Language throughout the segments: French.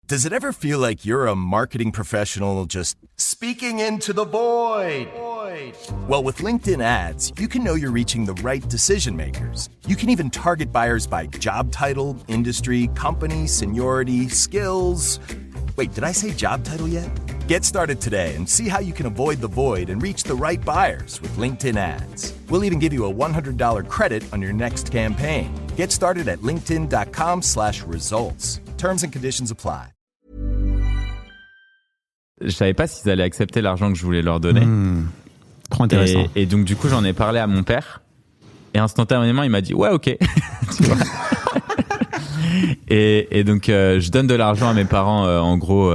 Does it ever feel like you're a marketing professional just speaking into the void? Well, with LinkedIn ads, you can know you're reaching the right decision makers. You can even target buyers by job title, industry, company, seniority, skills. Wait, did I say job title yet? Get started today and see how you can avoid the void and reach the right buyers with LinkedIn ads. We'll even give you a $100 credit on your next campaign. Get started at linkedin.com/results. Terms and conditions apply. Je savais pas s'ils allaient accepter l'argent que je voulais leur donner. Trop intéressant. Et donc du coup, j'en ai parlé à mon père. Et instantanément, il m'a dit « Ouais, ok. » Tu vois. Et donc, je donne de l'argent à mes parents, en gros,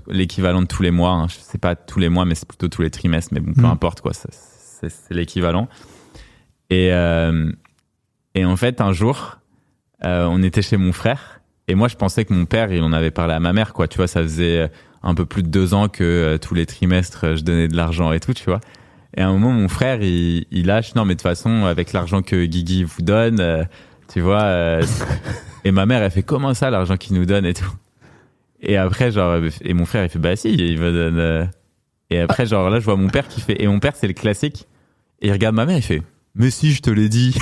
l'équivalent de tous les mois. Hein. Je sais pas tous les mois, mais c'est plutôt tous les trimestres. Mais bon, peu importe, quoi. C'est l'équivalent. Et en fait, un jour, on était chez mon frère. Et moi, je pensais que mon père, il en avait parlé à ma mère, quoi. Tu vois, ça faisait un peu plus de 2 ans que tous les trimestres, je donnais de l'argent et tout, tu vois. Et à un moment, mon frère, il lâche, non, mais de toute façon, avec l'argent que Guigui vous donne, tu vois, et ma mère, elle fait, comment ça, l'argent qu'il nous donne et tout. Et après, genre, et mon frère, il fait, bah si, il me donne. Et après, genre, là, je vois mon père qui fait, et mon père, c'est le classique. Et il regarde ma mère, il fait, mais si, je te l'ai dit.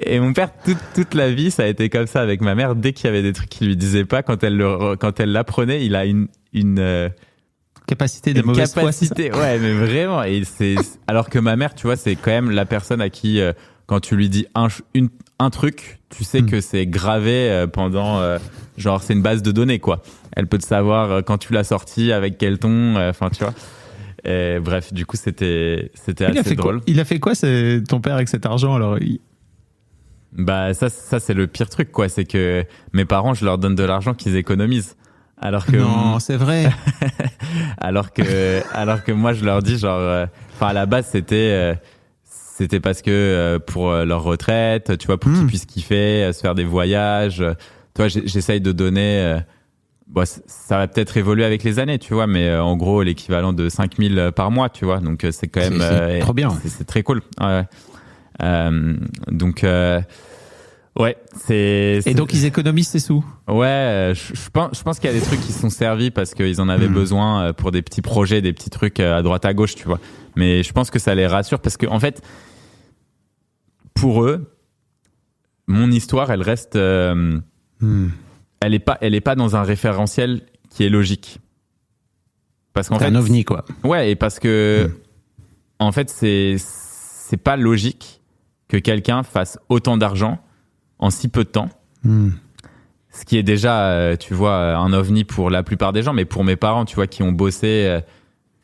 Et mon père, toute la vie, ça a été comme ça avec ma mère. Dès qu'il y avait des trucs qu'il lui disait pas, quand elle l'apprenait, il a une capacité de mauvaise foi. Ouais, mais vraiment. Et alors que ma mère, tu vois, c'est quand même la personne à qui, quand tu lui dis un truc, tu sais que c'est gravé pendant, genre, c'est une base de données, quoi. Elle peut te savoir quand tu l'as sorti, avec quel ton, enfin, tu vois. Et bref, du coup, c'était assez drôle. Il a fait quoi, ton père, avec cet argent, alors? Bah, ça, c'est le pire truc, quoi. C'est que mes parents, je leur donne de l'argent qu'ils économisent. Alors que non, c'est vrai. alors que moi, je leur dis, genre, enfin, à la base, c'était parce que pour leur retraite, tu vois, pour qu'ils puissent kiffer, se faire des voyages. Tu vois, j'essaye de donner. Bon, ça va peut-être évoluer avec les années, tu vois, mais en gros, l'équivalent de 5 000 par mois, tu vois. Donc, c'est quand même c'est trop bien. C'est très cool. Ouais. Donc, ouais, Et donc, ils économisent ces sous. Ouais, je pense qu'il y a des trucs qui se sont servis parce qu'ils en avaient besoin pour des petits projets, des petits trucs à droite à gauche, tu vois. Mais je pense que ça les rassure parce que, en fait, pour eux, mon histoire, elle reste, elle est pas dans un référentiel qui est logique. Parce qu'en fait, un ovni, quoi. Ouais, et parce que, en fait, c'est pas logique que quelqu'un fasse autant d'argent en si peu de temps. Ce qui est déjà, tu vois, un ovni pour la plupart des gens, mais pour mes parents, tu vois, qui ont bossé,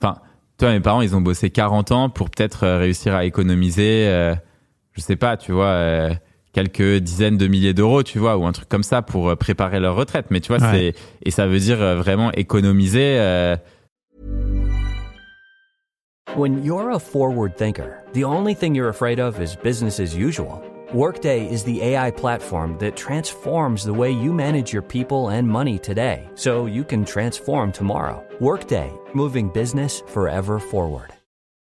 enfin, toi, mes parents, ils ont bossé 40 ans pour peut-être réussir à économiser, je sais pas, tu vois, quelques dizaines de milliers d'euros, tu vois, ou un truc comme ça pour préparer leur retraite. Mais tu vois, et ça veut dire vraiment économiser. When you're a forward thinker, the only thing you're afraid of is business as usual. Workday is the AI platform that transforms the way you manage your people and money today, so you can transform tomorrow. Workday, moving business forever forward.